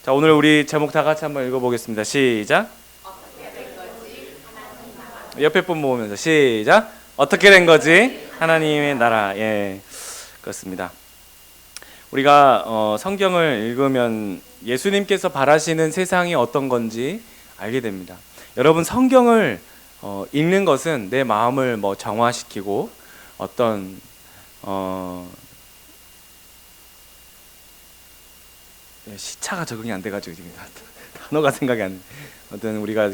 자, 오늘 우리 제목 다 같이 한번 읽어보겠습니다. 시작. 옆에 분 보면서 시작. 어떻게 된 거지? 하나님의 나라. 예, 그렇습니다. 우리가 성경을 읽으면 예수님께서 바라시는 세상이 어떤 건지 알게 됩니다. 여러분, 성경을 읽는 것은 내 마음을 정화시키고 어떤 시차가 적응이 안 돼가지고 지금 단어가 생각이 안 나. 어떤 우리가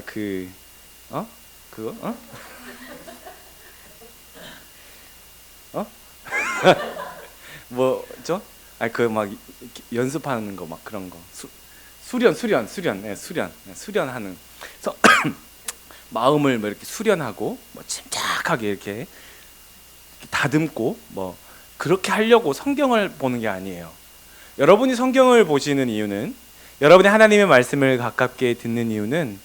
뭐죠? 연습하는 거 그런 거. 수련하는. 그래서 마음을 이렇게 수련하고 침착하게 이렇게 다듬고 그렇게 하려고 성경을 보는 게 아니에요. 여러분이 성경을 보시는 이유는, 여러분이 하나님의 말씀을 가깝게 듣는 이유는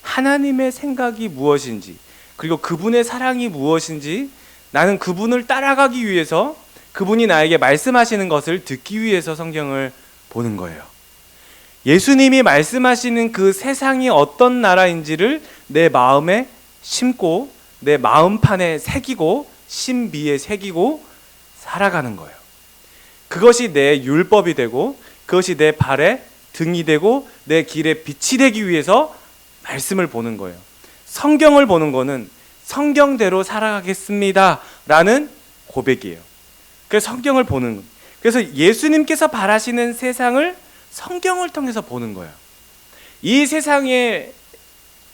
하나님의 생각이 무엇인지, 그리고 그분의 사랑이 무엇인지, 나는 그분을 따라가기 위해서, 그분이 나에게 말씀하시는 것을 듣기 위해서 성경을 보는 거예요. 예수님이 말씀하시는 그 세상이 어떤 나라인지를 내 마음에 심고 내 마음판에 새기고 신비에 새기고 살아가는 거예요. 그것이 내 율법이 되고, 그것이 내 발의 등이 되고, 내 길의 빛이 되기 위해서 말씀을 보는 거예요. 성경을 보는 거는 성경대로 살아가겠습니다 라는 고백이에요. 그래서 성경을 보는 거예요. 그래서 예수님께서 바라시는 세상을 성경을 통해서 보는 거예요. 이 세상에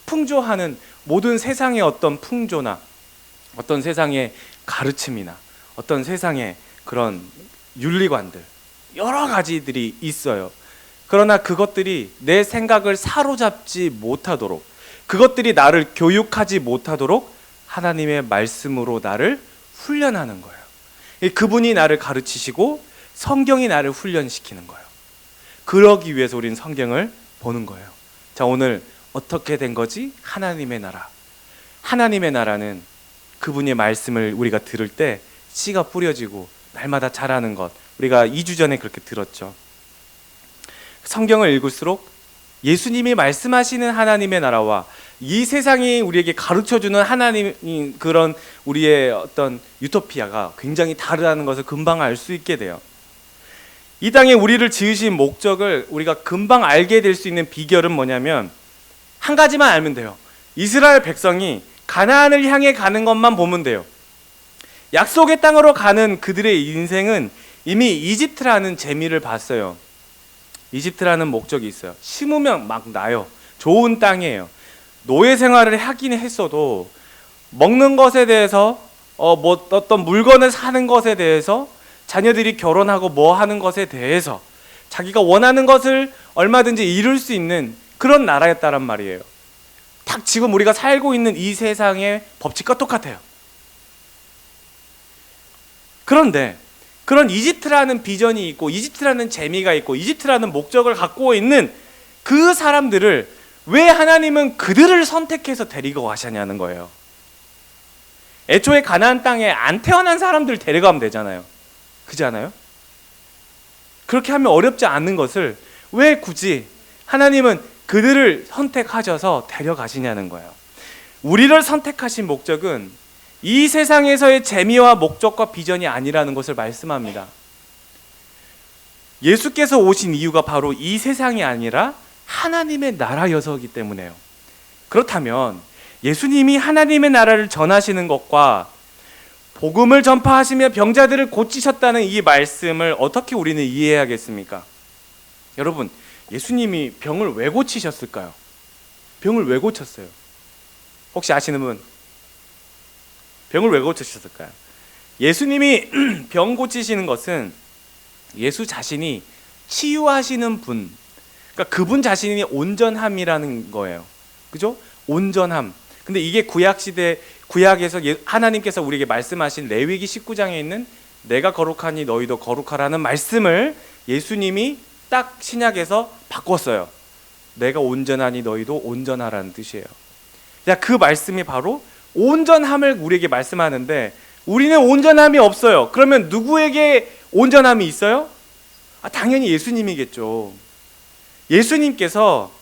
풍조하는 모든 세상의 어떤 풍조나 어떤 세상의 가르침이나 어떤 세상의 그런 윤리관들, 여러 가지들이 있어요. 그러나 그것들이 내 생각을 사로잡지 못하도록, 그것들이 나를 교육하지 못하도록 하나님의 말씀으로 나를 훈련하는 거예요. 그분이 나를 가르치시고 성경이 나를 훈련시키는 거예요. 그러기 위해서 우리는 성경을 보는 거예요. 자, 오늘 어떻게 된 거지? 하나님의 나라. 하나님의 나라는 그분의 말씀을 우리가 들을 때 씨가 뿌려지고 날마다 자라는 것, 우리가 2주 전에 그렇게 들었죠. 성경을 읽을수록 예수님이 말씀하시는 하나님의 나라와 이 세상이 우리에게 가르쳐주는 하나님, 그런 우리의 어떤 유토피아가 굉장히 다르다는 것을 금방 알 수 있게 돼요. 이 땅에 우리를 지으신 목적을 우리가 금방 알게 될 수 있는 비결은 뭐냐면 한 가지만 알면 돼요. 이스라엘 백성이 가나안을 향해 가는 것만 보면 돼요. 약속의 땅으로 가는 그들의 인생은 이미 이집트라는 재미를 봤어요. 이집트라는 목적이 있어요. 심으면 막 나요. 좋은 땅이에요. 노예 생활을 하긴 했어도 먹는 것에 대해서 어떤 물건을 사는 것에 대해서, 자녀들이 결혼하고 뭐 하는 것에 대해서 자기가 원하는 것을 얼마든지 이룰 수 있는 그런 나라였다란 말이에요. 딱 지금 우리가 살고 있는 이 세상의 법칙과 똑같아요. 그런데 그런 이집트라는 비전이 있고, 이집트라는 재미가 있고, 이집트라는 목적을 갖고 있는 그 사람들을 왜 하나님은 그들을 선택해서 데리고 가시냐는 거예요. 애초에 가나안 땅에 안 태어난 사람들 데려가면 되잖아요. 그렇지 않아요? 그렇게 하면 어렵지 않은 것을 왜 굳이 하나님은 그들을 선택하셔서 데려가시냐는 거예요. 우리를 선택하신 목적은 이 세상에서의 재미와 목적과 비전이 아니라는 것을 말씀합니다. 예수께서 오신 이유가 바로 이 세상이 아니라 하나님의 나라여서기 때문에요. 그렇다면 예수님이 하나님의 나라를 전하시는 것과 복음을 전파하시며 병자들을 고치셨다는 이 말씀을 어떻게 우리는 이해해야겠습니까? 여러분, 예수님이 병을 왜 고치셨을까요? 병을 왜 고쳤어요? 혹시 아시는 분? 병을 왜 고치셨을까요? 예수님이 병 고치시는 것은 예수 자신이 치유하시는 분, 그러니까 그분 자신이 온전함이라는 거예요. 그죠? 온전함. 근데 이게 구약에서 하나님께서 우리에게 말씀하신 레위기 19장에 있는 내가 거룩하니 너희도 거룩하라는 말씀을 예수님이 딱 신약에서 바꿨어요. 내가 온전하니 너희도 온전하라는 뜻이에요. 그 말씀이 바로 온전함을 우리에게 말씀하는데, 우리는 온전함이 없어요. 그러면 누구에게 온전함이 있어요? 당연히 예수님이겠죠. 예수님께서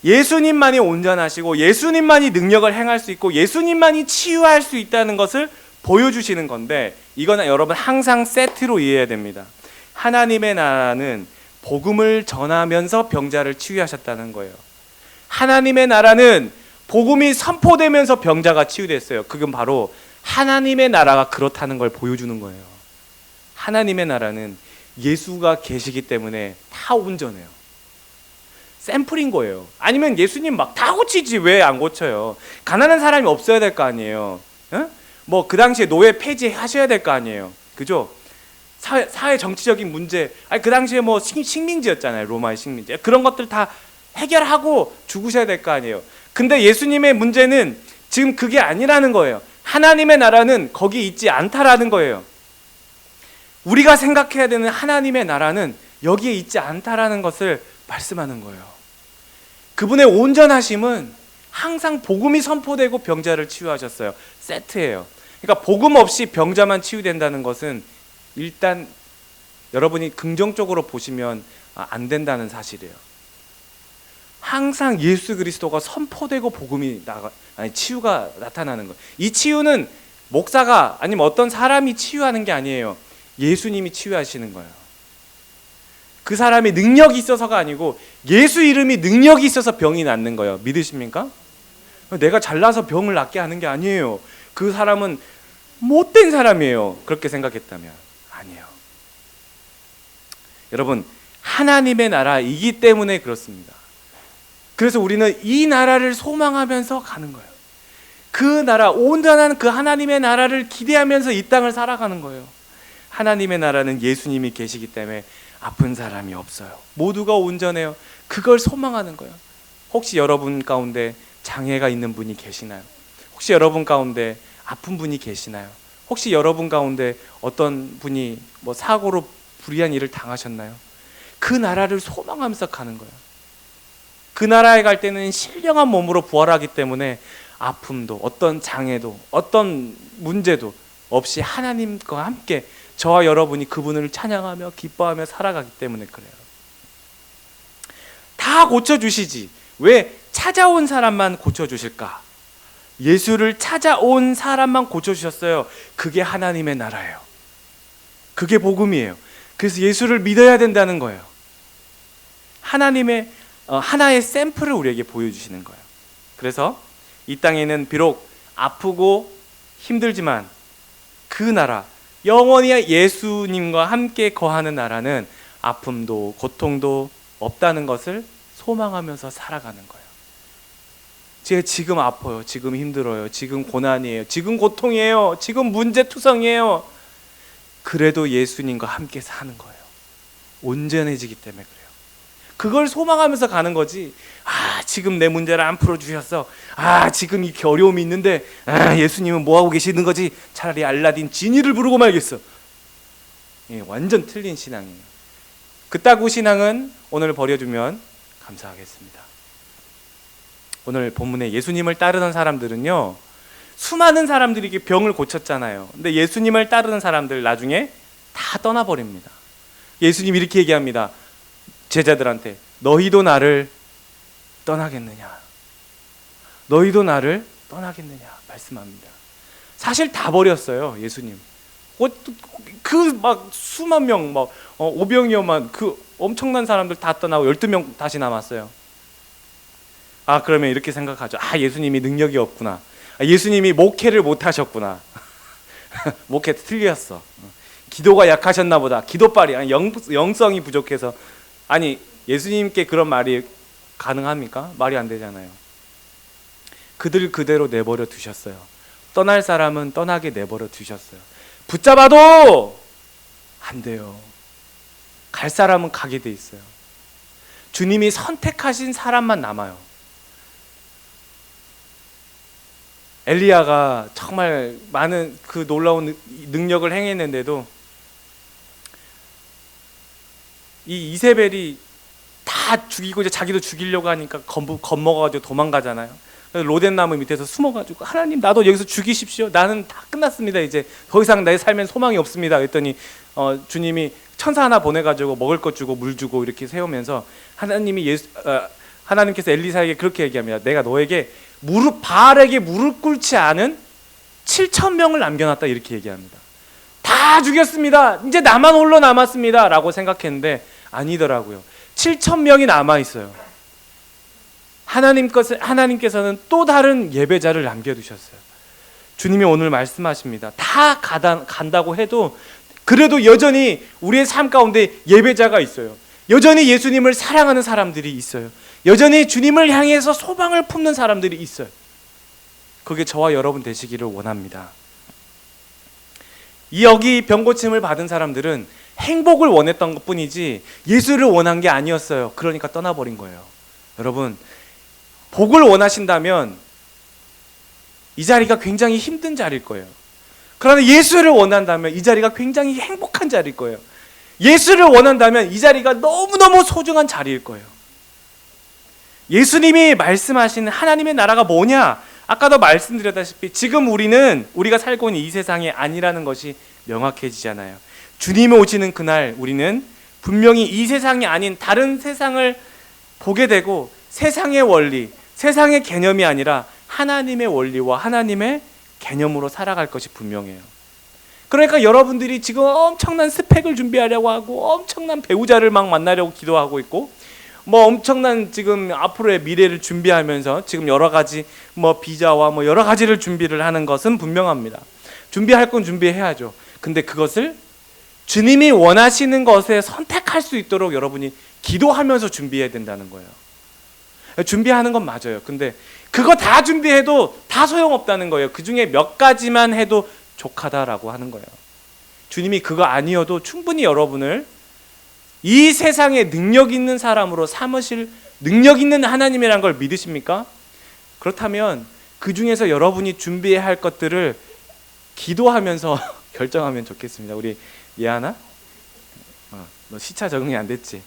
예수님만이 온전하시고 예수님만이 능력을 행할 수 있고 예수님만이 치유할 수 있다는 것을 보여주시는 건데, 이거는 여러분 항상 세트로 이해해야 됩니다. 하나님의 나라는 복음을 전하면서 병자를 치유하셨다는 거예요. 하나님의 나라는 복음이 선포되면서 병자가 치유됐어요. 그건 바로 하나님의 나라가 그렇다는 걸 보여주는 거예요. 하나님의 나라는 예수가 계시기 때문에 다 온전해요. 샘플인 거예요. 아니면 예수님 막 다 고치지 왜 안 고쳐요? 가난한 사람이 없어야 될 거 아니에요. 뭐 그 당시에 노예 폐지하셔야 될 거 아니에요. 그죠? 사회 정치적인 문제, 아니 그 당시에 뭐 식민지였잖아요. 로마의 식민지. 그런 것들 다 해결하고 죽으셔야 될 거 아니에요. 근데 예수님의 문제는 지금 그게 아니라는 거예요. 하나님의 나라는 거기 있지 않다라는 거예요. 우리가 생각해야 되는 하나님의 나라는 여기에 있지 않다라는 것을 말씀하는 거예요. 그분의 온전하심은 항상 복음이 선포되고 병자를 치유하셨어요. 세트예요. 그러니까 복음 없이 병자만 치유된다는 것은 일단 여러분이 긍정적으로 보시면 안 된다는 사실이에요. 항상 예수 그리스도가 선포되고 복음이 치유가 나타나는 거예요. 이 치유는 목사가 아니면 어떤 사람이 치유하는 게 아니에요. 예수님이 치유하시는 거예요. 그 사람이 능력이 있어서가 아니고 예수 이름이 능력이 있어서 병이 낫는 거예요. 믿으십니까? 내가 잘나서 병을 낫게 하는 게 아니에요. 그 사람은 못된 사람이에요. 그렇게 생각했다면 아니에요. 여러분, 하나님의 나라이기 때문에 그렇습니다. 그래서 우리는 이 나라를 소망하면서 가는 거예요. 그 나라, 온전한 그 하나님의 나라를 기대하면서 이 땅을 살아가는 거예요. 하나님의 나라는 예수님이 계시기 때문에 아픈 사람이 없어요. 모두가 온전해요. 그걸 소망하는 거예요. 혹시 여러분 가운데 장애가 있는 분이 계시나요? 혹시 여러분 가운데 아픈 분이 계시나요? 혹시 여러분 가운데 어떤 분이 뭐 사고로 불의한 일을 당하셨나요? 그 나라를 소망하면서 가는 거예요. 그 나라에 갈 때는 신령한 몸으로 부활하기 때문에 아픔도 어떤 장애도 어떤 문제도 없이 하나님과 함께 저와 여러분이 그분을 찬양하며 기뻐하며 살아가기 때문에 그래요. 다 고쳐주시지 왜 찾아온 사람만 고쳐주실까? 예수를 찾아온 사람만 고쳐주셨어요. 그게 하나님의 나라예요. 그게 복음이에요. 그래서 예수를 믿어야 된다는 거예요. 하나님의 하나의 샘플을 우리에게 보여주시는 거예요. 그래서 이 땅에는 비록 아프고 힘들지만 그 나라, 영원히 예수님과 함께 거하는 나라는 아픔도 고통도 없다는 것을 소망하면서 살아가는 거예요. 제가 지금 아파요. 지금 힘들어요. 지금 고난이에요. 지금 고통이에요. 지금 문제투성이에요. 그래도 예수님과 함께 사는 거예요. 온전해지기 때문에 그래요. 그걸 소망하면서 가는 거지. 지금 내 문제를 안 풀어주셨어. 지금 이렇게 어려움이 있는데 예수님은 뭐하고 계시는 거지? 차라리 알라딘 지니를 부르고 말겠어. 완전 틀린 신앙이에요. 그따구 신앙은 오늘 버려주면 감사하겠습니다. 오늘 본문에 예수님을 따르는 사람들은요, 수많은 사람들이 이렇게 병을 고쳤잖아요. 근데 예수님을 따르는 사람들 나중에 다 떠나버립니다. 예수님 이렇게 얘기합니다. 제자들한테 너희도 나를 떠나겠느냐? 너희도 나를 떠나겠느냐? 말씀합니다. 사실 다 버렸어요, 예수님. 그 막 수만 명, 막 오병이어만 그 엄청난 사람들 다 떠나고 12명 다시 남았어요. 그러면 이렇게 생각하죠. 예수님이 능력이 없구나. 예수님이 목회를 못 하셨구나. 목회 틀렸어. 기도가 약하셨나 보다. 기도빨이 영성이 부족해서. 아니, 예수님께 그런 말이 가능합니까? 말이 안 되잖아요. 그들 그대로 내버려 두셨어요. 떠날 사람은 떠나게 내버려 두셨어요. 붙잡아도 안 돼요. 갈 사람은 가게 돼 있어요. 주님이 선택하신 사람만 남아요. 엘리야가 정말 많은 그 놀라운 능력을 행했는데도 이 이세벨이 다 죽이고 이제 자기도 죽이려고 하니까 겁먹어가지고 도망가잖아요. 그래서 로덴나무 밑에서 숨어가지고 하나님 나도 여기서 죽이십시오. 나는 다 끝났습니다. 이제 더 이상 내 삶엔 소망이 없습니다. 그랬더니 주님이 천사 하나 보내가지고 먹을 것 주고 물 주고 이렇게 세우면서 하나님께서 엘리사에게 그렇게 얘기합니다. 내가 너에게 바알에게 무릎 꿇지 않은 7,000명을 남겨놨다 이렇게 얘기합니다. 다 죽였습니다. 이제 나만 홀로 남았습니다 라고 생각했는데 아니더라고요. 7,000명이 남아있어요. 하나님께서는 또 다른 예배자를 남겨두셨어요. 주님이 오늘 말씀하십니다. 다 간다고 해도 그래도 여전히 우리의 삶 가운데 예배자가 있어요. 여전히 예수님을 사랑하는 사람들이 있어요. 여전히 주님을 향해서 소망을 품는 사람들이 있어요. 그게 저와 여러분 되시기를 원합니다. 여기 병고침을 받은 사람들은 행복을 원했던 것뿐이지 예수를 원한 게 아니었어요. 그러니까 떠나버린 거예요. 여러분, 복을 원하신다면 이 자리가 굉장히 힘든 자리일 거예요. 그러나 예수를 원한다면 이 자리가 굉장히 행복한 자리일 거예요. 예수를 원한다면 이 자리가 너무너무 소중한 자리일 거예요. 예수님이 말씀하시는 하나님의 나라가 뭐냐? 아까도 말씀드렸다시피 지금 우리가 살고 있는 이 세상이 아니라는 것이 명확해지잖아요. 주님이 오시는 그날 우리는 분명히 이 세상이 아닌 다른 세상을 보게 되고 세상의 원리, 세상의 개념이 아니라 하나님의 원리와 하나님의 개념으로 살아갈 것이 분명해요. 그러니까 여러분들이 지금 엄청난 스펙을 준비하려고 하고 엄청난 배우자를 막 만나려고 기도하고 있고 엄청난 지금 앞으로의 미래를 준비하면서 지금 여러 가지 비자와 여러 가지를 준비를 하는 것은 분명합니다. 준비할 건 준비해야죠. 근데 그것을 주님이 원하시는 것에 선택할 수 있도록 여러분이 기도하면서 준비해야 된다는 거예요. 준비하는 건 맞아요. 근데 그거 다 준비해도 다 소용없다는 거예요. 그 중에 몇 가지만 해도 족하다라고 하는 거예요. 주님이 그거 아니어도 충분히 여러분을 이 세상에 능력 있는 사람으로 삼으실 능력 있는 하나님이라는 걸 믿으십니까? 그렇다면 그 중에서 여러분이 준비해야 할 것들을 기도하면서 결정하면 좋겠습니다. 우리 예하나? 너 시차 적응이 안 됐지?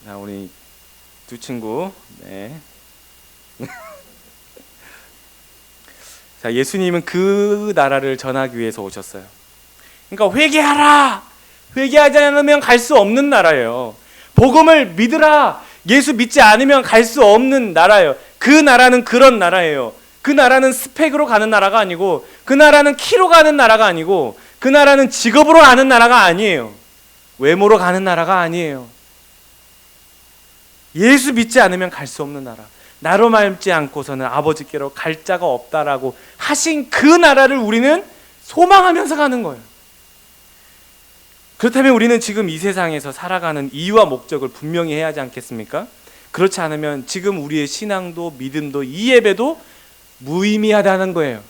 자, 우리 두 친구. 네. 자, 예수님은 그 나라를 전하기 위해서 오셨어요. 그러니까 회개하라! 회개하지 않으면 갈 수 없는 나라예요. 복음을 믿으라! 예수 믿지 않으면 갈 수 없는 나라예요. 그 나라는 그런 나라예요. 그 나라는 스펙으로 가는 나라가 아니고, 그 나라는 키로 가는 나라가 아니고, 그 나라는 직업으로 가는 나라가 아니에요. 외모로 가는 나라가 아니에요. 예수 믿지 않으면 갈 수 없는 나라. 나로 말지 않고서는 아버지께로 갈 자가 없다라고 하신 그 나라를 우리는 소망하면서 가는 거예요. 그렇다면 우리는 지금 이 세상에서 살아가는 이유와 목적을 분명히 해야 하지 않겠습니까? 그렇지 않으면 지금 우리의 신앙도 믿음도 이 예배도 무의미하다는 거예요.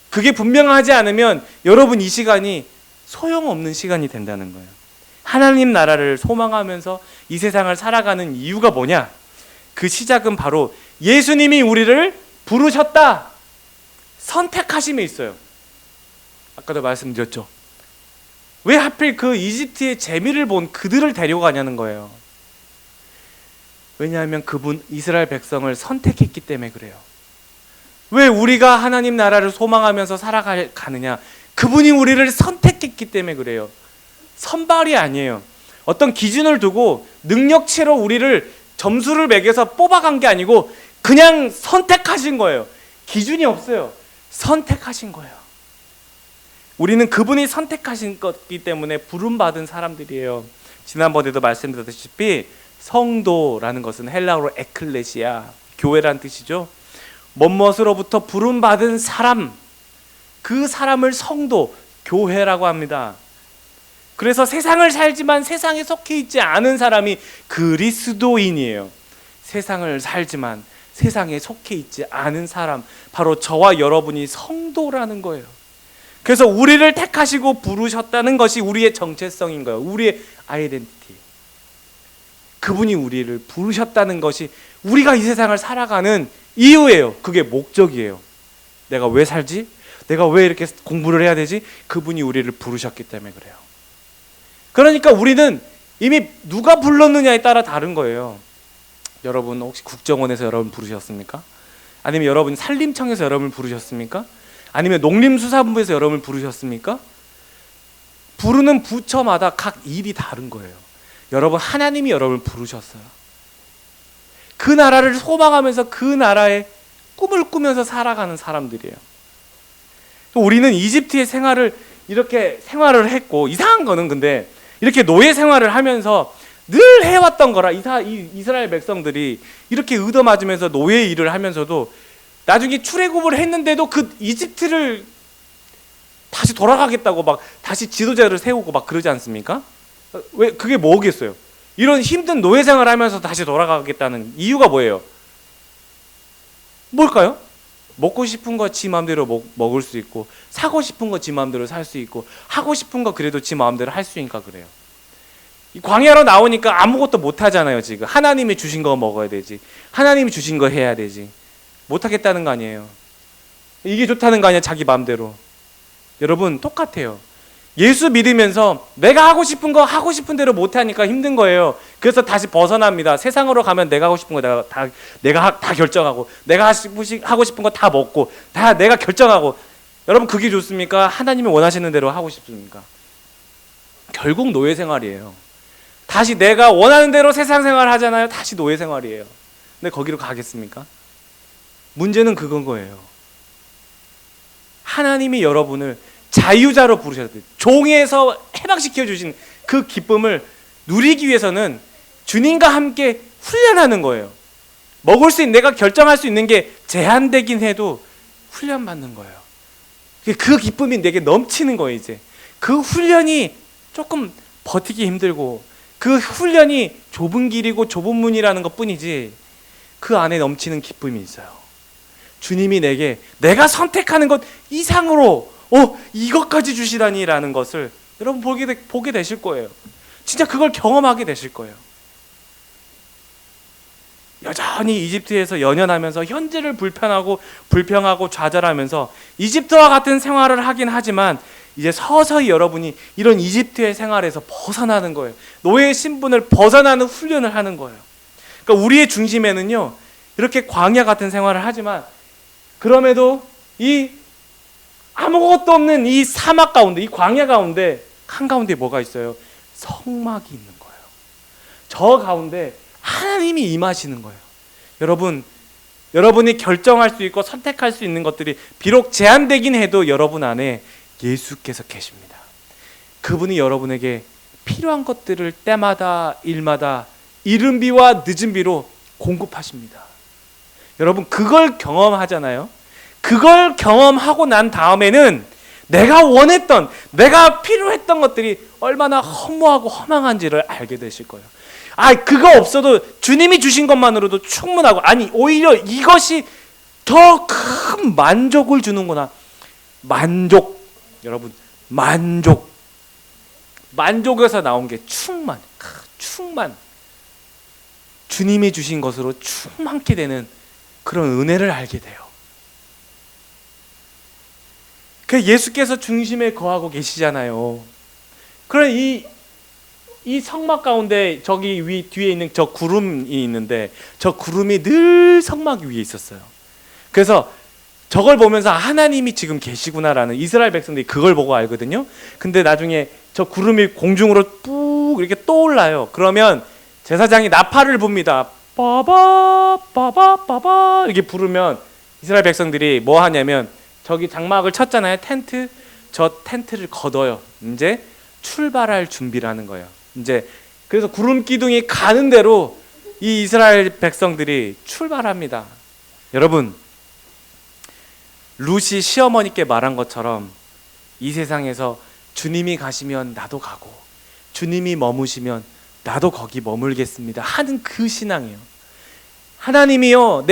그게 분명하지 않으면 여러분 이 시간이 소용없는 시간이 된다는 거예요. 하나님 나라를 소망하면서 이 세상을 살아가는 이유가 뭐냐? 그 시작은 바로 예수님이 우리를 부르셨다. 선택하심에 있어요. 아까도 말씀드렸죠. 왜 하필 그 이집트의 재미를 본 그들을 데려가냐는 거예요. 왜냐하면 그분 이스라엘 백성을 선택했기 때문에 그래요. 왜 우리가 하나님 나라를 소망하면서 살아가느냐? 그분이 우리를 선택했기 때문에 그래요. 선발이 아니에요. 어떤 기준을 두고 능력치로 우리를 점수를 매겨서 뽑아간 게 아니고 그냥 선택하신 거예요. 기준이 없어요. 선택하신 거예요. 우리는 그분이 선택하신 것이기 때문에 부름받은 사람들이에요. 지난번에도 말씀드렸다시피 성도라는 것은 헬라어로 에클레시아, 교회란 뜻이죠. 뭐뭇으로부터 부름받은 사람, 그 사람을 성도, 교회라고 합니다. 그래서 세상을 살지만 세상에 속해 있지 않은 사람이 그리스도인이에요. 세상을 살지만 세상에 속해 있지 않은 사람, 바로 저와 여러분이 성도라는 거예요. 그래서 우리를 택하시고 부르셨다는 것이 우리의 정체성인 거예요. 우리의 아이덴티티. 그분이 우리를 부르셨다는 것이 우리가 이 세상을 살아가는 이유예요. 그게 목적이에요. 내가 왜 살지? 내가 왜 이렇게 공부를 해야 되지? 그분이 우리를 부르셨기 때문에 그래요. 그러니까 우리는 이미 누가 불렀느냐에 따라 다른 거예요. 여러분 혹시 국정원에서 여러분 부르셨습니까? 아니면 여러분 산림청에서 여러분 부르셨습니까? 아니면 농림수사본부에서 여러분 부르셨습니까? 부르는 부처마다 각 일이 다른 거예요. 여러분, 하나님이 여러분을 부르셨어요. 그 나라를 소망하면서 그 나라의 꿈을 꾸면서 살아가는 사람들이에요. 우리는 이집트의 생활을 이렇게 생활을 했고, 이상한 거는 근데 이렇게 노예 생활을 하면서 늘 해왔던 거라 이스라엘 백성들이 이렇게 얻어맞으면서 노예 일을 하면서도 나중에 출애굽을 했는데도 그 이집트를 다시 돌아가겠다고 막 다시 지도자를 세우고 막 그러지 않습니까? 왜 그게 뭐겠어요? 이런 힘든 노예 생활을 하면서 다시 돌아가겠다는 이유가 뭐예요? 뭘까요? 먹고 싶은 거 지 마음대로 먹을 수 있고, 사고 싶은 거 지 마음대로 살 수 있고, 하고 싶은 거 그래도 지 마음대로 할 수 있으니까 그래요. 이 광야로 나오니까 아무것도 못 하잖아요. 지금 하나님이 주신 거 먹어야 되지, 하나님이 주신 거 해야 되지. 못 하겠다는 거 아니에요. 이게 좋다는 거 아니야, 자기 마음대로. 여러분, 똑같아요. 예수 믿으면서 내가 하고 싶은 거 하고 싶은 대로 못 하니까 힘든 거예요. 그래서 다시 벗어납니다. 세상으로 가면 내가 하고 싶은 거 내가 다 결정하고, 내가 하고 싶은 거 다 먹고, 다 내가 결정하고. 여러분, 그게 좋습니까? 하나님이 원하시는 대로 하고 싶습니까? 결국 노예 생활이에요. 다시 내가 원하는 대로 세상 생활 하잖아요. 다시 노예 생활이에요. 근데 거기로 가겠습니까? 문제는 그건 거예요. 하나님이 여러분을 자유자로 부르셨어요. 종에서 해방시켜 주신 그 기쁨을 누리기 위해서는 주님과 함께 훈련하는 거예요. 먹을 수 있는, 내가 결정할 수 있는 게 제한되긴 해도 훈련받는 거예요. 그 기쁨이 내게 넘치는 거예요. 이제 그 훈련이 조금 버티기 힘들고, 그 훈련이 좁은 길이고 좁은 문이라는 것 뿐이지, 그 안에 넘치는 기쁨이 있어요. 주님이 내가 선택하는 것 이상으로 이것까지 주시다니 라는 것을 여러분 보게 되실 거예요. 진짜 그걸 경험하게 되실 거예요. 여전히 이집트에서 연연하면서 현재를 불평하고 좌절하면서 이집트와 같은 생활을 하긴 하지만, 이제 서서히 여러분이 이런 이집트의 생활에서 벗어나는 거예요. 노예의 신분을 벗어나는 훈련을 하는 거예요. 그러니까 우리의 중심에는요, 이렇게 광야 같은 생활을 하지만, 그럼에도 이 아무것도 없는 이 사막 가운데, 이 광야 가운데 한가운데 뭐가 있어요? 성막이 있는 거예요. 저 가운데 하나님이 임하시는 거예요. 여러분이 결정할 수 있고 선택할 수 있는 것들이 비록 제한되긴 해도 여러분 안에 예수께서 계십니다. 그분이 여러분에게 필요한 것들을 때마다 일마다 이른 비와 늦은 비로 공급하십니다. 여러분, 그걸 경험하잖아요. 그걸 경험하고 난 다음에는 내가 원했던, 내가 필요했던 것들이 얼마나 허무하고 허망한지를 알게 되실 거예요. 그거 없어도 주님이 주신 것만으로도 충분하고, 오히려 이것이 더 큰 만족을 주는구나. 여러분, 만족에서 나온 게 충만. 주님이 주신 것으로 충만케 되는 그런 은혜를 알게 돼요. 그 예수께서 중심에 거하고 계시잖아요. 그럼 이 성막 가운데 저기 뒤에 있는 저 구름이 있는데, 저 구름이 늘 성막 위에 있었어요. 그래서 저걸 보면서 하나님이 지금 계시구나라는, 이스라엘 백성들이 그걸 보고 알거든요. 근데 나중에 저 구름이 공중으로 뚝 이렇게 떠올라요. 그러면 제사장이 나팔을 붑니다. 빠바 이렇게 부르면 이스라엘 백성들이 뭐 하냐면, 저기 장막을 쳤잖아요. 저 텐트를 걷어요. 이제 출발할 준비를 하는 거예요. 이제 그래서 구름 기둥이 가는 대로 이 이스라엘 백성들이 출발합니다. 여러분, 룻이 시어머니께 말한 것처럼 이 세상에서 주님이 가시면 나도 가고, 주님이 머무시면 나도 거기 머물겠습니다 하는 그 신앙이에요. 하나님이요,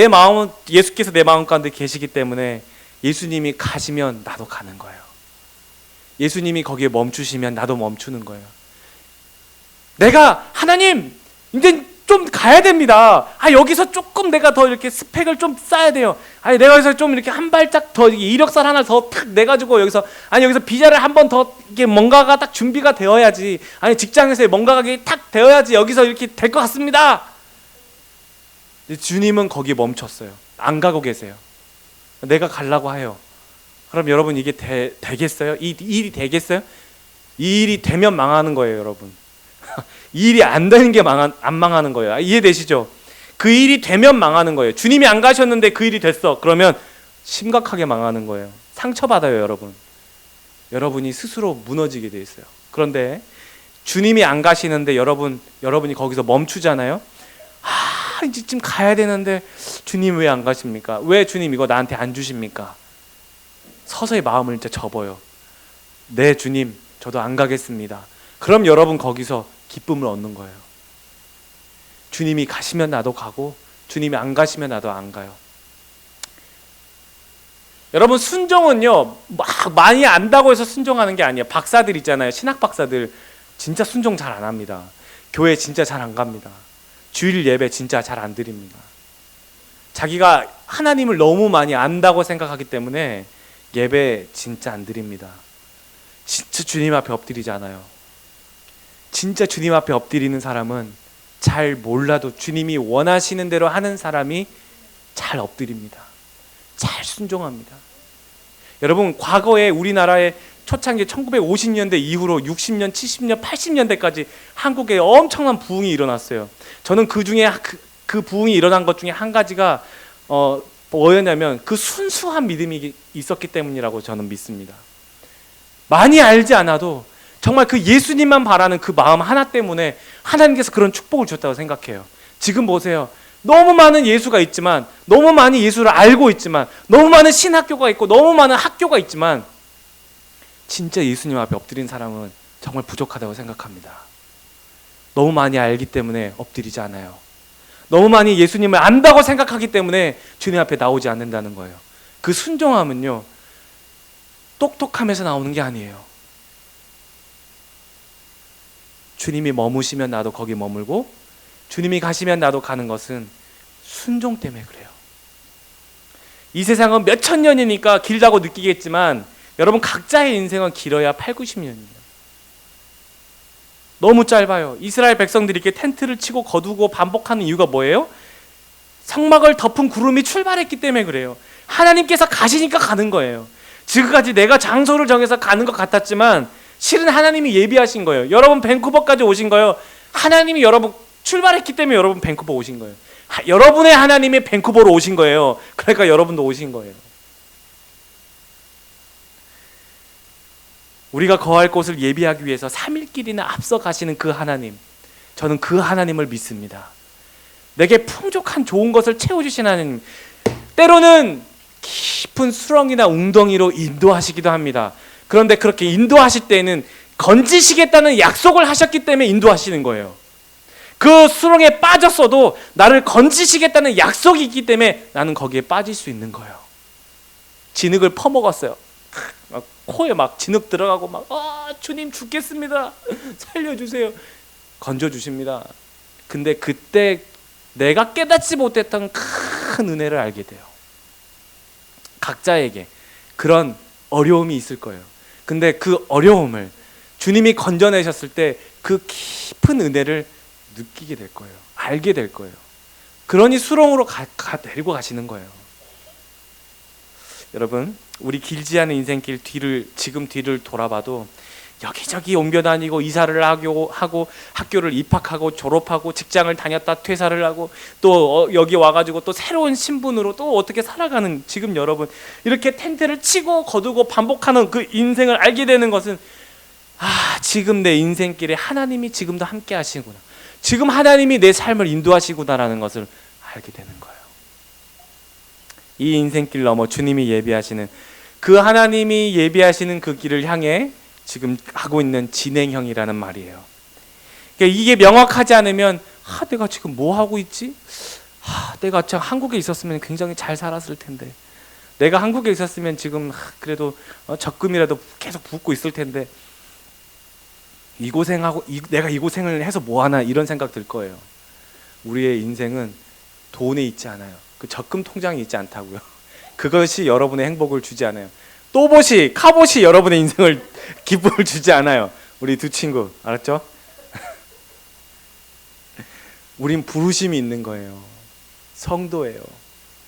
예수께서 내 마음 가운데 계시기 때문에 예수님이 가시면 나도 가는 거예요. 예수님이 거기에 멈추시면 나도 멈추는 거예요. 내가 하나님 이제 좀 가야 됩니다. 여기서 조금 내가 더 이렇게 스펙을 좀 쌓아야 돼요. 내가 여기서 좀 이렇게 한 발짝 더 이력서 하나 더 탁 내가지고 여기서 비자를 한 번 더 이게 뭔가가 딱 준비가 되어야지. 직장에서 뭔가가 탁 되어야지 여기서 이렇게 될 것 같습니다. 주님은 거기 멈췄어요. 안 가고 계세요. 내가 가려고 해요. 그럼 여러분, 이게 되겠어요? 이 일이 되겠어요? 이 일이 되면 망하는 거예요, 여러분. 이 일이 안 되는 게 안 망하는 거예요. 이해되시죠? 그 일이 되면 망하는 거예요. 주님이 안 가셨는데 그 일이 됐어. 그러면 심각하게 망하는 거예요. 상처받아요, 여러분. 여러분이 스스로 무너지게 돼 있어요. 그런데 주님이 안 가시는데 여러분이 거기서 멈추잖아요. 이제쯤 가야 되는데 주님 왜 안 가십니까? 왜 주님 이거 나한테 안 주십니까? 서서히 마음을 이제 접어요. 네, 주님, 저도 안 가겠습니다. 그럼 여러분 거기서 기쁨을 얻는 거예요. 주님이 가시면 나도 가고 주님이 안 가시면 나도 안 가요. 여러분, 순종은요 막 많이 안다고 해서 순종하는 게 아니에요. 박사들 있잖아요. 신학 박사들 진짜 순종 잘 안 합니다. 교회 진짜 잘 안 갑니다. 주일 예배 진짜 잘 안 드립니다. 자기가 하나님을 너무 많이 안다고 생각하기 때문에 예배 진짜 안 드립니다. 진짜 주님 앞에 엎드리지 않아요. 진짜 주님 앞에 엎드리는 사람은 잘 몰라도 주님이 원하시는 대로 하는 사람이 잘 엎드립니다. 잘 순종합니다. 여러분, 과거에 우리나라의 초창기 1950년대 이후로 60년, 70년, 80년대까지 한국에 엄청난 부흥이 일어났어요. 저는 그 중에 그 부흥이 일어난 것 중에 한 가지가 뭐였냐면 그 순수한 믿음이 있었기 때문이라고 저는 믿습니다. 많이 알지 않아도 정말 그 예수님만 바라는 그 마음 하나 때문에 하나님께서 그런 축복을 줬다고 생각해요. 지금 보세요. 너무 많은 예수가 있지만, 너무 많이 예수를 알고 있지만, 너무 많은 신학교가 있고 너무 많은 학교가 있지만 진짜 예수님 앞에 엎드린 사람은 정말 부족하다고 생각합니다. 너무 많이 알기 때문에 엎드리지 않아요. 너무 많이 예수님을 안다고 생각하기 때문에 주님 앞에 나오지 않는다는 거예요. 그 순종함은요 똑똑함에서 나오는 게 아니에요. 주님이 머무시면 나도 거기 머물고 주님이 가시면 나도 가는 것은 순종 때문에 그래요. 이 세상은 몇천 년이니까 길다고 느끼겠지만 여러분, 각자의 인생은 길어야 8, 90년이에요. 너무 짧아요. 이스라엘 백성들이 이렇게 텐트를 치고 거두고 반복하는 이유가 뭐예요? 성막을 덮은 구름이 출발했기 때문에 그래요. 하나님께서 가시니까 가는 거예요. 지금까지 내가 장소를 정해서 가는 것 같았지만 실은 하나님이 예비하신 거예요. 여러분 밴쿠버까지 오신 거예요. 하나님이 여러분 출발했기 때문에 여러분 밴쿠버 오신 거예요. 여러분의 하나님이 밴쿠버로 오신 거예요. 그러니까 여러분도 오신 거예요. 우리가 거할 곳을 예비하기 위해서 3일길이나 앞서 가시는 그 하나님, 저는 그 하나님을 믿습니다. 내게 풍족한 좋은 것을 채워주신 하나님, 때로는 깊은 수렁이나 웅덩이로 인도하시기도 합니다. 그런데 그렇게 인도하실 때는 건지시겠다는 약속을 하셨기 때문에 인도하시는 거예요. 그 수렁에 빠졌어도 나를 건지시겠다는 약속이 있기 때문에 나는 거기에 빠질 수 있는 거예요. 진흙을 퍼먹었어요. 코에 막 진흙 들어가고 막 주님 죽겠습니다. 살려주세요. 건져주십니다. 근데 그때 내가 깨닫지 못했던 큰 은혜를 알게 돼요. 각자에게 그런 어려움이 있을 거예요. 근데 그 어려움을 주님이 건져내셨을 때 그 깊은 은혜를 느끼게 될 거예요. 알게 될 거예요. 그러니 수렁으로 데리고 가시는 거예요. 여러분, 우리 길지 않은 인생길 지금 뒤를 돌아봐도 여기저기 옮겨 다니고 이사를 하고 학교를 입학하고 졸업하고 직장을 다녔다 퇴사를 하고 또 여기 와가지고 또 새로운 신분으로 또 어떻게 살아가는 지금 여러분, 이렇게 텐트를 치고 거두고 반복하는 그 인생을 알게 되는 것은 지금 내 인생길에 하나님이 지금도 함께 하시구나, 지금 하나님이 내 삶을 인도하시구나라는 것을 알게 되는 거예요. 이 인생길 넘어 주님이 예비하시는 그 하나님이 예비하시는 그 길을 향해 지금 하고 있는 진행형이라는 말이에요. 그러니까 이게 명확하지 않으면 내가 지금 뭐 하고 있지? 내가 참 한국에 있었으면 굉장히 잘 살았을 텐데, 내가 한국에 있었으면 지금 그래도 적금이라도 계속 붓고 있을 텐데, 내가 이 고생을 해서 뭐하나, 이런 생각 들 거예요. 우리의 인생은 돈에 있지 않아요. 그 적금 통장에 있지 않다고요. 그것이 여러분의 행복을 주지 않아요. 카봇이 여러분의 인생을 기쁨을 주지 않아요. 우리 두 친구 알았죠? 우린 부르심이 있는 거예요. 성도예요.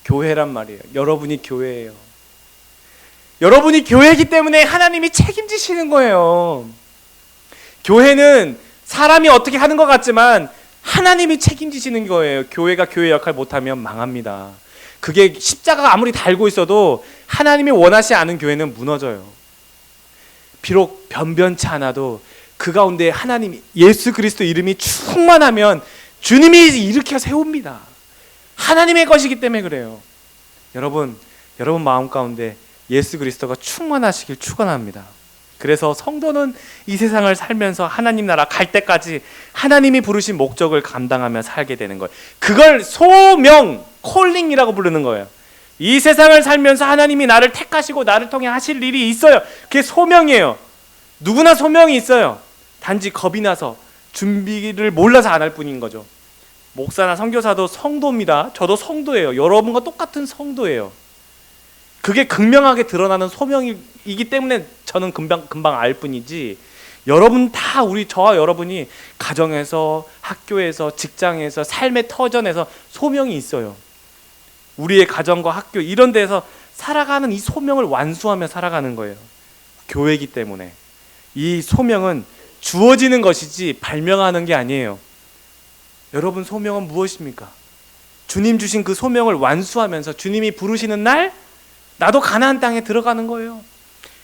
교회란 말이에요. 여러분이 교회예요. 여러분이 교회이기 때문에 하나님이 책임지시는 거예요. 교회는 사람이 어떻게 하는 것 같지만 하나님이 책임지시는 거예요. 교회가 교회 역할 못하면 망합니다. 그게 십자가가 아무리 달고 있어도 하나님이 원하지 않은 교회는 무너져요. 비록 변변치 않아도 그 가운데 하나님 예수 그리스도 이름이 충만하면 주님이 일으켜 세웁니다. 하나님의 것이기 때문에 그래요. 여러분 마음 가운데 예수 그리스도가 충만하시길 축원합니다. 그래서 성도는 이 세상을 살면서 하나님 나라 갈 때까지 하나님이 부르신 목적을 감당하며 살게 되는 거예요. 그걸 소명, 콜링이라고 부르는 거예요. 이 세상을 살면서 하나님이 나를 택하시고 나를 통해 하실 일이 있어요. 그게 소명이에요. 누구나 소명이 있어요. 단지 겁이 나서 준비를 몰라서 안 할 뿐인 거죠. 목사나 선교사도 성도입니다. 저도 성도예요. 여러분과 똑같은 성도예요. 그게 극명하게 드러나는 소명이기 때문에 저는 금방 알 뿐이지, 여러분 다 저와 여러분이 가정에서, 학교에서, 직장에서, 삶의 터전에서 소명이 있어요. 우리의 가정과 학교 이런 데서 살아가는 이 소명을 완수하며 살아가는 거예요. 교회이기 때문에 이 소명은 주어지는 것이지 발명하는 게 아니에요. 여러분 소명은 무엇입니까? 주님 주신 그 소명을 완수하면서 주님이 부르시는 날 나도 가나안 땅에 들어가는 거예요.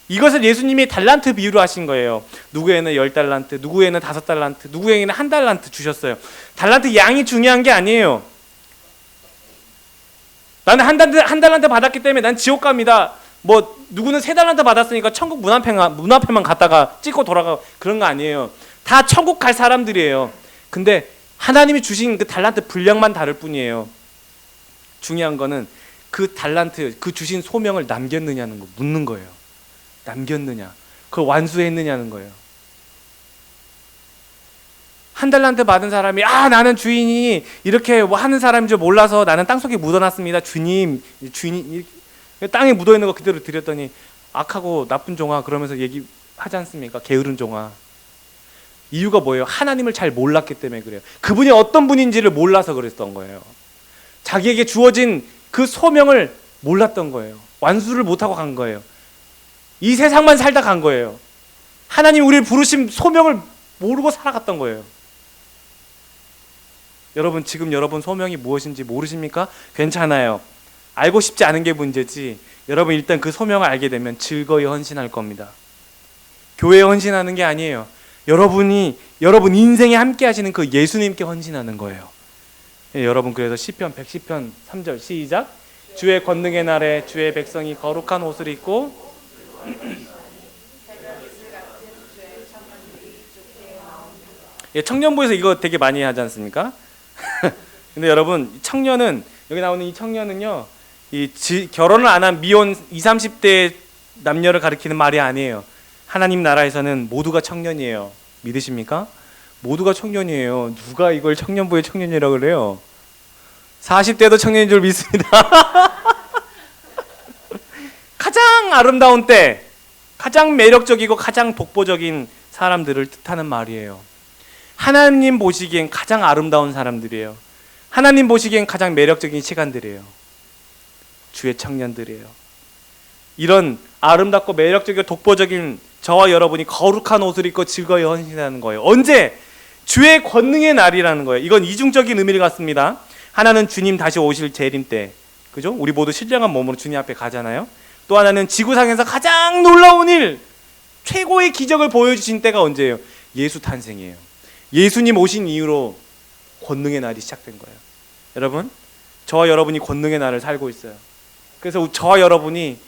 이것을 예수님이 달란트 비유로 하신 거예요. 누구에는 10달란트, 누구에는 5달란트, 누구에게는 1달란트 주셨어요. 달란트 양이 중요한 게 아니에요. 나는 한 달란트 받았기 때문에 난 지옥 갑니다. 누구는 3달란트 받았으니까 천국 문 앞에만 갔다가 찍고 돌아가고 그런 거 아니에요. 다 천국 갈 사람들이에요. 근데 하나님이 주신 그 달란트 분량만 다를 뿐이에요. 중요한 거는 그 달란트, 그 주신 소명을 남겼느냐는 거, 묻는 거예요. 남겼느냐, 그걸 완수했느냐는 거예요. 1달란트 받은 사람이 나는 주인이 이렇게 하는 사람인 줄 몰라서 나는 땅속에 묻어놨습니다. 주인이 땅에 묻어있는 거 그대로 드렸더니 악하고 나쁜 종아 그러면서 얘기하지 않습니까? 게으른 종아. 이유가 뭐예요? 하나님을 잘 몰랐기 때문에 그래요. 그분이 어떤 분인지를 몰라서 그랬던 거예요. 자기에게 주어진 그 소명을 몰랐던 거예요. 완수를 못하고 간 거예요. 이 세상만 살다 간 거예요. 하나님 우리를 부르신 소명을 모르고 살아갔던 거예요. 여러분 지금 여러분 소명이 무엇인지 모르십니까? 괜찮아요. 알고 싶지 않은 게 문제지, 여러분 일단 그 소명을 알게 되면 즐거이 헌신할 겁니다. 교회에 헌신하는 게 아니에요. 여러분 인생에 함께 하시는 그 예수님께 헌신하는 거예요. 여러분 그래서 시편 110편 3절 시작. 주의 권능의 날에 주의 백성이 거룩한 옷을 입고 청년부에서 이거 되게 많이 하지 않습니까? 근데 여러분 청년은, 여기 나오는 이 청년은요, 결혼을 안 한 미혼 20, 30대 남녀를 가리키는 말이 아니에요. 하나님 나라에서는 모두가 청년이에요. 믿으십니까? 모두가 청년이에요. 누가 이걸 청년부의 청년이라고 그래요? 40대도 청년인 줄 믿습니다. 가장 아름다운 때, 가장 매력적이고 가장 독보적인 사람들을 뜻하는 말이에요. 하나님 보시기엔 가장 아름다운 사람들이에요. 하나님 보시기엔 가장 매력적인 시간들이에요. 주의 청년들이에요. 이런 아름답고 매력적이고 독보적인 저와 여러분이 거룩한 옷을 입고 즐거이 헌신하는 거예요. 언제? 주의 권능의 날이라는 거예요. 이건 이중적인 의미를 갖습니다. 하나는 주님 다시 오실 재림 때, 그죠? 우리 모두 신령한 몸으로 주님 앞에 가잖아요. 또 하나는 지구상에서 가장 놀라운 일, 최고의 기적을 보여주신 때가 언제예요? 예수 탄생이에요. 예수님 오신 이후로 권능의 날이 시작된 거예요. 여러분, 저와 여러분이 권능의 날을 살고 있어요. 그래서 저와 여러분이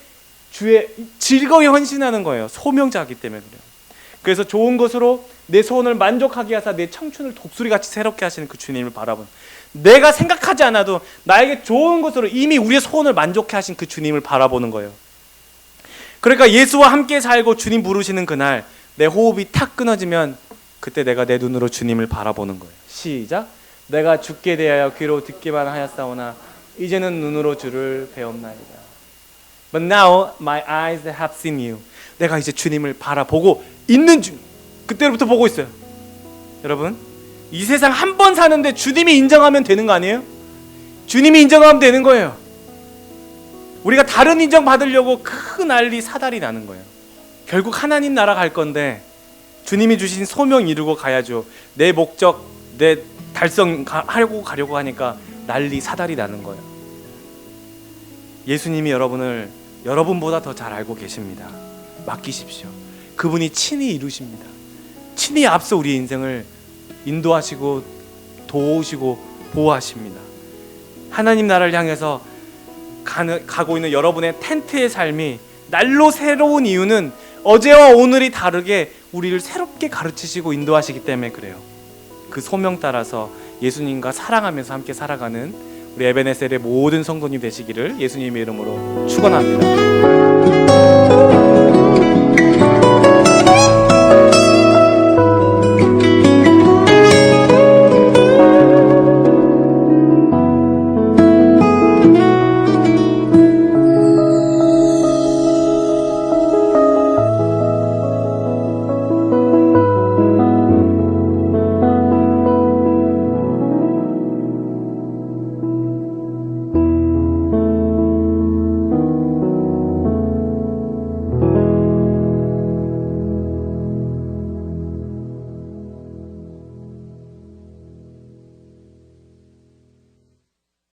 주의 즐거이 헌신하는 거예요. 소명자이기 때문에 그래요. 그래서 좋은 것으로 내 소원을 만족하게 하사 내 청춘을 독수리같이 새롭게 하시는 그 주님을 바라보는, 내가 생각하지 않아도 나에게 좋은 것으로 이미 우리의 소원을 만족해 하신 그 주님을 바라보는 거예요. 그러니까 예수와 함께 살고 주님 부르시는 그날 내 호흡이 탁 끊어지면 그때 내가 내 눈으로 주님을 바라보는 거예요. 시작. 내가 죽게 대하여 귀로 듣기만 하였사오나 이제는 눈으로 주를 배옵나이다. But now my eyes have seen you. 내가 이제 주님을 바라보고 있는 중, 그때부터 보고 있어요. 여러분, 이 세상 한 번 사는데 주님이 인정하면 되는 거 아니에요? 주님이 인정하면 되는 거예요. 우리가 다른 인정 받으려고 큰 난리 사달이 나는 거예요. 결국 하나님 나라 갈 건데 주님이 주신 소명 이루고 가야죠. 내 목적, 내 달성하려고 가려고 하니까 난리 사달이 나는 거예요. 예수님이 여러분을 여러분보다 더 잘 알고 계십니다. 맡기십시오. 그분이 친히 이루십니다. 친히 앞서 우리 인생을 인도하시고 도우시고 보호하십니다. 하나님 나라를 향해서 가고 있는 여러분의 텐트의 삶이 날로 새로운 이유는 어제와 오늘이 다르게 우리를 새롭게 가르치시고 인도하시기 때문에 그래요. 그 소명 따라서 예수님과 사랑하면서 함께 살아가는 우리 에베네셀의 모든 성도님 되시기를 예수님의 이름으로 축원합니다.